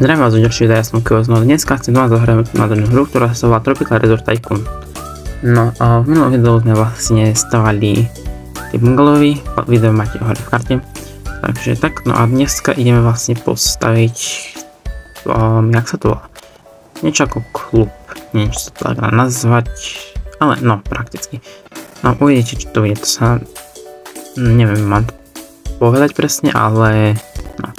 Zdravím vás u ďalšieho videa, ja som Kioz, no dneska chcem vás zahrať nádhernú hru, ktorá sa volá Tropical Resort Tycoon. No a v minulom videu sme vlastne stavali tie bungalovy, video máte hore v karte. Takže tak, no a dneska ideme vlastne postaviť, jak sa to volá? Niečo ako klub, niečo sa to dá nazvať, ale no prakticky. No uvidíte, čo to bude, to sa, neviem, mám povedať presne, ale no.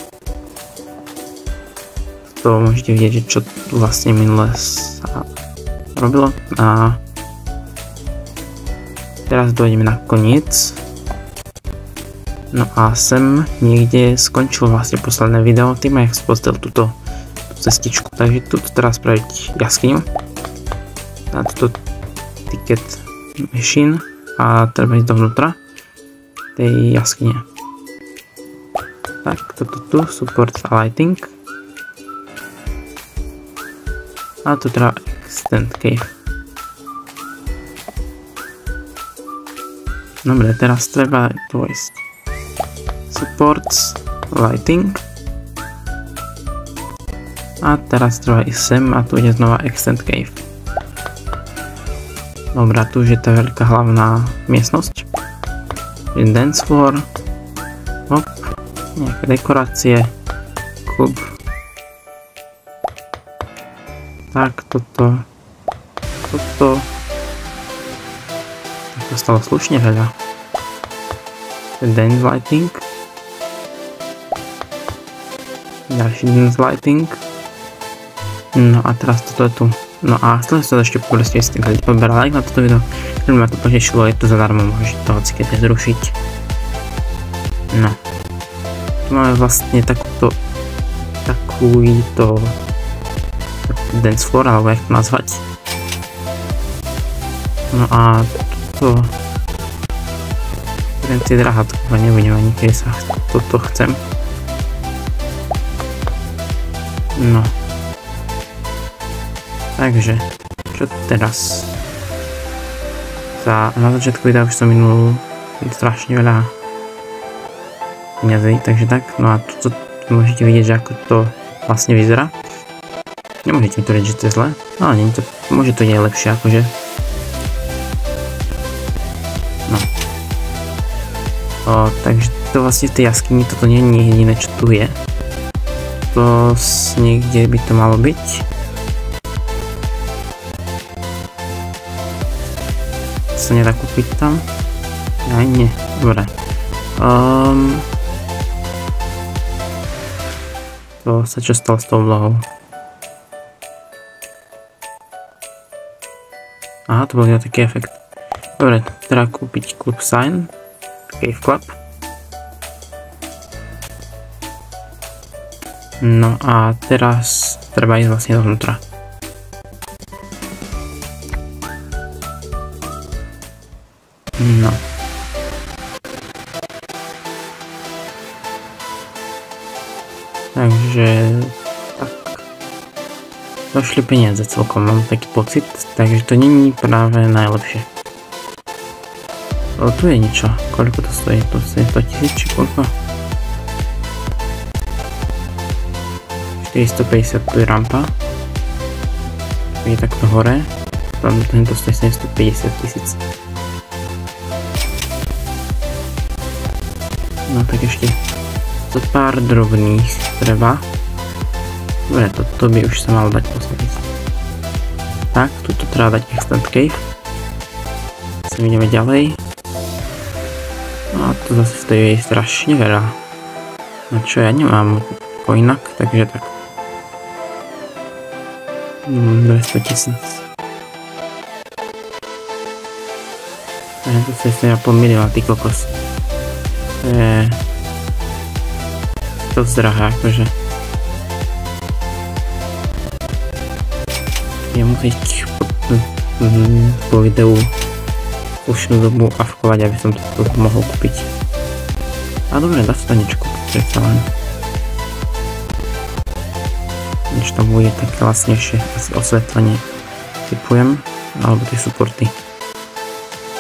To môžete vidieť, čo tu vlastne minule sa robilo. A teraz dojdeme na koniec. No a sem niekde skončilo vlastne posledné video tým, jak som postavil túto cestičku. Takže tu treba spraviť jaskyňu. A túto ticket machine a treba ísť dovnútra tej jaskyne. Tak, toto tu, support lighting. A tu treba extend cave. Dobre, teraz treba dôjsť. Supports lighting. A teraz treba ísť sem a tu ide znova extend cave. Dobre, tu už je tá veľká hlavná miestnosť. Dance floor. Hop. Nejaké dekorácie. Klub. Tak, toto. To stalo slušne veľa. Dance lighting. Ďalší dance lighting. No a teraz toto je tu. No a chcel som sa ešte poprosiť, jestli ste poberali like na toto video. Keď ma to potešilo, je to zadarmo, môžete to hocikedy zrušiť. No. Tu máme vlastne takúto dance floor, alebo jak to nazvať. No a toto je drahá, to nebudem ani keď sa toto chcem. No. Takže, čo teraz? Na začiatku videa už som minul strašne veľa peňazí, takže tak. No a tu môžete vidieť, že ako to vlastne vyzerá. Nemôžete mi to reť, že to je zle, ale nie, môže to nie je lepšie akože. No. Takže to vlastne v tej jaskyni, toto nie je jediné, čo tu je. To niekde by to malo byť. To sa nedá kúpiť tam? Aj nie, dobre. To sa čo stalo s tou vlohou? Aha, to bol taký efekt. Dobre, treba kúpiť club sign, cave club. No a teraz treba ísť vlastne dovnútra. No. Takže došli peniaze celkom, mám taký pocit, takže to nie je práve najlepšie. Tu je niečo, koľko to stojí? To stojí 100 000 či koľko? 450, tu je rampa. Tu je takto hore. Tento stojí 750 000. No tak ešte to pár drobných treba. Dobre, toto by už sa malo dať postaviť. Tak, tuto treba dať extend cave. Sem ideme ďalej. No a to zase stojí strašne veľa. No čo, ja nemám ako inak, takže tak. 200 000. To sa je 1,5 milióna, ty kokos. To je dosť drahé, akože. Ja musím po videu dlhšiu dobu avkovať, aby som to mohol kúpiť. A dobre, dá sa to niečo kúpiť, predsa len. Niečo tam bude také vlastnejšie, asi osvetlenie typujem, alebo tie supporty.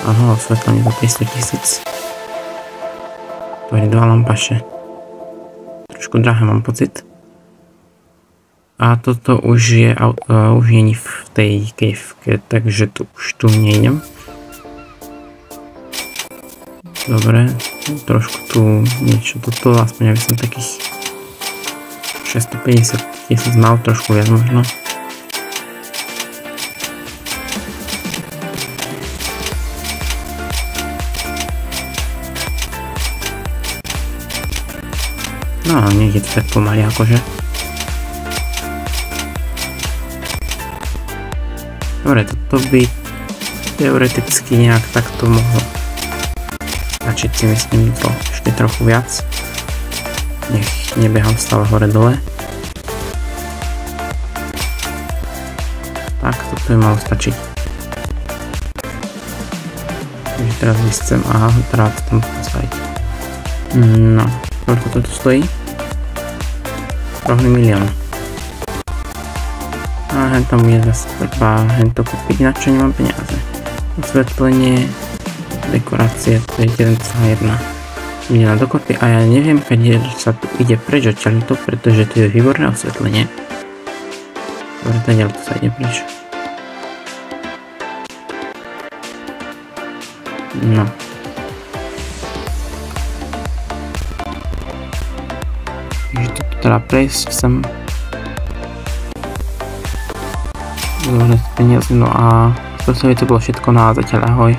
Aha, osvetlenie za 300 000. 2 lampaše. Trošku drahé mám pocit. A toto už je, už není v tej kejvke, takže už tu nejdem. Dobre, trošku tu niečo toto, aspoň aby som takých 650 000 mal, trošku viac možno. No, niekde to tak pomaly akože. Dobre, toto by teoreticky nejak takto mohlo stačiť, si myslím, to ešte trochu viac. Nech nebehám stále hore dole. Tak, toto by malo stačiť. Takže teraz vyschcem a treba to tam postaviť. No, koľko toto stojí? Rohný 1 000 000. A hen tam bude zase treba hento kúpiť, na čo nemám peniaze. Osvetlenie, dekorácie, to je 1,1 milióna dokopy a ja neviem, keď sa tu ide preč odtiaľto, pretože tu je výborné osvetlenie. Dobre, teda to sa ide preč. No. Takže toto treba prejsť sem. Dobre, peniaze, no a to bolo všetko na zatiaľ, ahoj.